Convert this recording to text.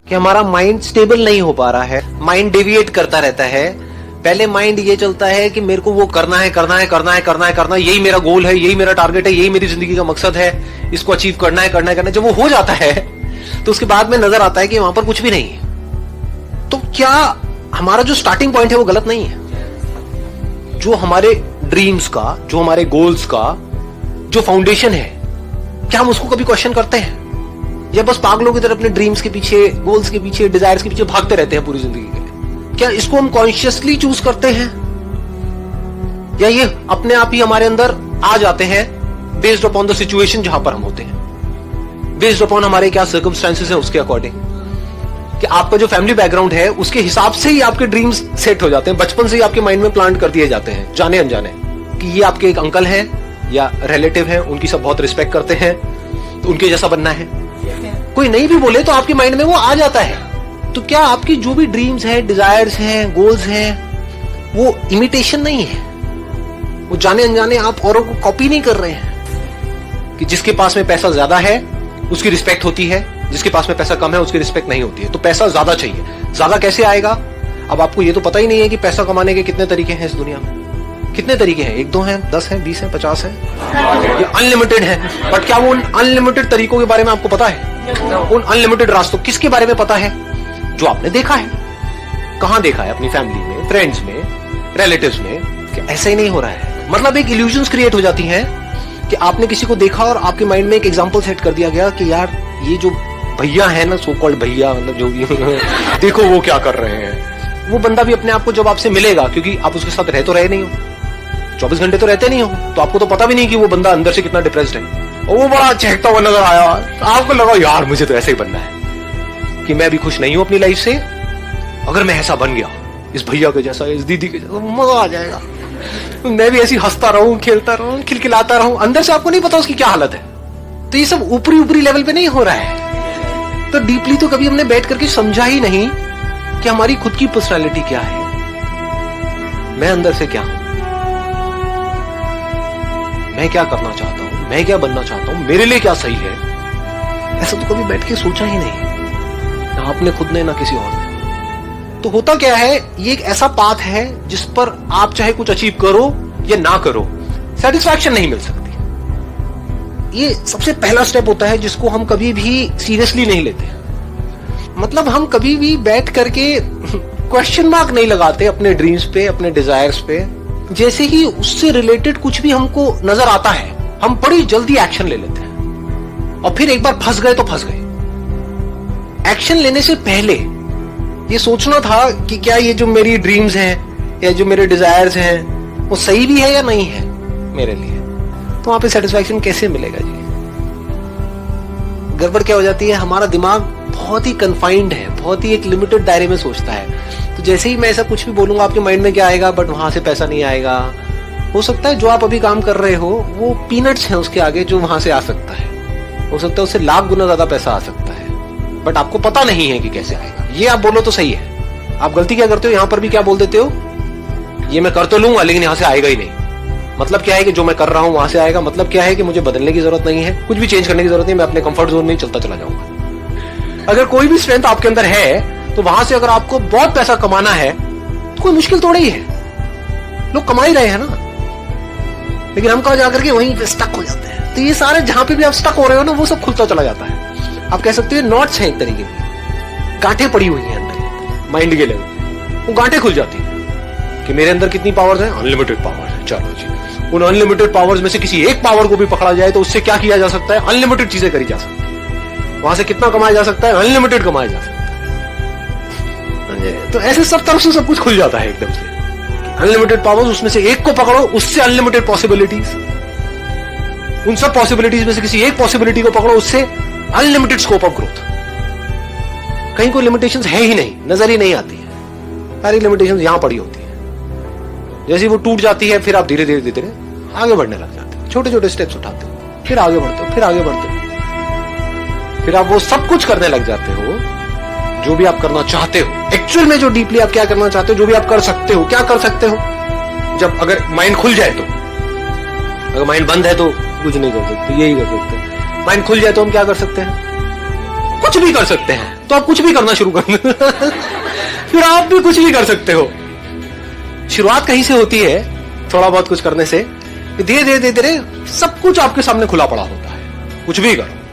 कि हमारा mind stable नहीं हो पा रहा है, माइंड डेविएट करता रहता है। पहले माइंड ये चलता है कि मेरे को वो करना है, यही मेरा गोल है, यही मेरा टारगेट है, यही मेरी जिंदगी का मकसद है, इसको अचीव करना है। जब वो हो जाता है तो उसके बाद में नजर आता है कि वहां पर कुछ भी नहीं है। तो क्या हमारा जो स्टार्टिंग पॉइंट है वो गलत नहीं है? जो हमारे ड्रीम्स का, जो हमारे गोल्स का जो फाउंडेशन है, क्या हम उसको कभी क्वेश्चन करते हैं, या बस पागलों की तरह अपने ड्रीम्स के पीछे, गोल्स के पीछे, डिजायर्स के पीछे भागते रहते हैं पूरी जिंदगी के लिए? क्या इसको हम कॉन्शियसली चूज करते हैं, या ये अपने आप ही हमारे अंदर आ जाते हैं बेस्ड अपॉन द सिचुएशन जहां पर हम होते हैं, बेस्ड अपॉन हमारे क्या सर्कमस्टेंसेस हैं उसके अकॉर्डिंग? कि आपका जो फैमिली बैकग्राउंड है उसके हिसाब से ही आपके ड्रीम्स सेट हो जाते हैं, बचपन से ही आपके माइंड में प्लांट कर दिए जाते हैं जाने अनजाने, कि ये आपके एक अंकल हैं या रिलेटिव हैं, उनकी सब बहुत रिस्पेक्ट करते हैं, तो उनके जैसा बनना है। कोई नहीं भी बोले तो आपके माइंड में वो आ जाता है। तो क्या आपकी जो भी ड्रीम्स हैं, डिजायर्स हैं, गोल्स हैं, वो इमिटेशन नहीं है? वो जाने अनजाने आप औरों को कॉपी नहीं कर रहे हैं? कि जिसके पास में पैसा ज्यादा है उसकी रिस्पेक्ट होती है, जिसके पास में पैसा कम है उसकी रिस्पेक्ट नहीं होती है। तो पैसा ज्यादा चाहिए, ज्यादा कैसे आएगा? अब आपको ये तो पता ही नहीं है कि पैसा कमाने के कितने तरीके हैं इस दुनिया में। कितने तरीके हैं? 1 2 हैं, 10 हैं, 20 हैं, 50 हैं, ये अनलिमिटेड है। बट क्या वो उन अनलिमिटेड तरीकों के बारे में आपको पता है? उन अनलिमिटेड रास्तों किसके बारे में पता है? जो आपने देखा है। कहां देखा है? अपनी फैमिली में, फ्रेंड्स में, रिलेटिव्स में। कि ऐसा ही नहीं हो रहा है। मतलब एक इल्यूजन्स क्रिएट हो जाती हैं कि आपने किसी को देखा और आपके माइंड में एक एग्जांपल सेट कर दिया गया कि यार ये जो भैया है ना, सो कॉल्ड भैया, मतलब जो देखो वो क्या कर रहे हैं। वो बंदा भी अपने आप को जब आपसे मिलेगा, क्योंकि आप उसके साथ रह तो रहे नहीं हो, 24 घंटे तो रहते नहीं हो, तो आपको तो पता भी नहीं कि वो बंदा अंदर से कितना डिप्रेस्ड है। और वो बड़ा चहकता हुआ नजर आया, आपको लगा यार मुझे तो ऐसे ही बनना है, कि मैं भी खुश नहीं हूं अपनी लाइफ से, अगर मैं ऐसा बन गया इस भैया के जैसा, इस दीदी के जैसा, मजा आ जाएगा। मैं भी ऐसी हंसता रहूं, खेलता रहूं, खिलखिलाता रहूं। अंदर से आपको नहीं पता उसकी क्या हालत है। तो ये सब ऊपरी ऊपरी लेवल पे नहीं हो रहा है। तो डीपली तो कभी हमने बैठ करके समझा ही नहीं कि हमारी खुद की पर्सनालिटी क्या है, मैं अंदर से क्या हूं, मैं क्या करना चाहता हूं, मैं क्या बनना चाहता हूं, मेरे लिए क्या सही है। ऐसा तो कभी बैठ के सोचा ही नहीं, ना आपने खुद ने, ना किसी और ने। तो होता क्या है, ये एक ऐसा पाथ है जिस पर आप चाहे कुछ अचीव करो या ना करो, सेटिस्फैक्शन नहीं मिल सकती। ये सबसे पहला स्टेप होता है जिसको हम कभी भी सीरियसली नहीं लेते। मतलब हम कभी भी बैठ करके क्वेश्चन मार्क नहीं लगाते अपने ड्रीम्स पे, अपने डिजायर्स पे। जैसे ही उससे रिलेटेड कुछ भी हमको नजर आता है, हम बड़ी जल्दी एक्शन ले लेते हैं, और फिर एक बार फंस गए तो फंस गए। एक्शन लेने से पहले ये सोचना था कि क्या ये जो मेरी ड्रीम्स हैं या जो मेरे डिजायर्स हैं वो सही भी है या नहीं है मेरे लिए। तो वहां पे सेटिस्फैक्शन कैसे मिलेगा जी? गड़बड़ क्या हो जाती है, हमारा दिमाग बहुत ही कन्फाइंड है, बहुत ही एक लिमिटेड दायरे में सोचता है। तो जैसे ही मैं ऐसा कुछ भी बोलूंगा, आपके माइंड में क्या आएगा, बट वहां से पैसा नहीं आएगा। हो सकता है जो आप अभी काम कर रहे हो वो पीनट्स हैं उसके आगे जो वहां से आ सकता है। हो सकता है उससे लाख गुना ज्यादा पैसा आ सकता है, बट आपको पता नहीं है कि कैसे आएगा। ये आप बोलो तो सही है। आप गलती क्या करते हो, यहां पर भी क्या बोल देते हो, ये मैं कर तो लूंगा लेकिन यहां से आएगा ही नहीं। मतलब क्या है कि जो मैं कर रहा हूं वहां से आएगा। मतलब क्या है कि मुझे बदलने की जरूरत नहीं है, कुछ भी चेंज करने की जरूरत नहीं, मैं अपने कंफर्ट जोन में ही चलता चला जाऊंगा। अगर कोई भी स्ट्रेंथ आपके अंदर है तो वहां से अगर आपको बहुत पैसा कमाना है तो कोई मुश्किल थोड़ा ही है, लोग कमा ही रहे हैं ना। लेकिन हम कहां जाकर के वहीं पे स्टक हो जाते हैं। तो ये सारे जहां पे भी आप स्टक हो रहे हो ना, वो सब खुलता चला जाता है। आप कह सकते हो नॉट्स हैं एक तरीके की, गांठें पड़ी हुई हैं अंदर माइंड के लेवल, वो गांठें खुल जाती है कि मेरे अंदर कितनी पावर्स हैं, अनलिमिटेड पावर्स है। चलो जी, उन अनलिमिटेड पावर्स में से किसी एक पावर को भी पकड़ा जाए तो उससे क्या किया जा सकता है, अनलिमिटेड चीजें करी जा सकती है। वहां से कितना कमाया जा सकता है, अनलिमिटेड कमाया जा सकता है। तो ऐसे सब तरफ से सब कुछ खुल जाता है एकदम से। अनलिमिटेड पावर्स, उसमें से एक को पकड़ो, उससे अनलिमिटेड पॉसिबिलिटीज। उन सब पॉसिबिलिटीज में से किसी एक पॉसिबिलिटी को पकड़ो, उससे अनलिमिटेड स्कोप ऑफ ग्रोथ। कहीं कोई लिमिटेशंस है ही नहीं, नजर ही नहीं आती है। सारी लिमिटेशंस यहां पड़ी होती है। जैसे वो टूट जाती है, फिर आप धीरे धीरे धीरे आगे बढ़ने लग जाते हो, छोटे छोटे स्टेप्स उठाते हो, फिर आगे बढ़ते हो, फिर आगे बढ़ते हो, फिर आप वो सब कुछ करने लग जाते हो जो भी आप करना चाहते हो। एक्चुअल में जो डीपली आप क्या करना चाहते हो, जो भी आप कर सकते हो, क्या कर सकते हो। जब अगर माइंड खुल जाए तो, अगर माइंड बंद है तो कुछ नहीं कर सकते, यही कर सकते हैं। माइंड खुल जाए तो हम क्या कर सकते हैं, कुछ भी कर सकते हैं, तो आप कुछ भी करना शुरू कर दो। फिर आप भी कुछ भी कर सकते हो। शुरुआत कहीं से होती है, थोड़ा बहुत कुछ करने से, धीरे धीरे धीरे धीरे सब कुछ आपके सामने खुला पड़ा होता है। कुछ भी करो।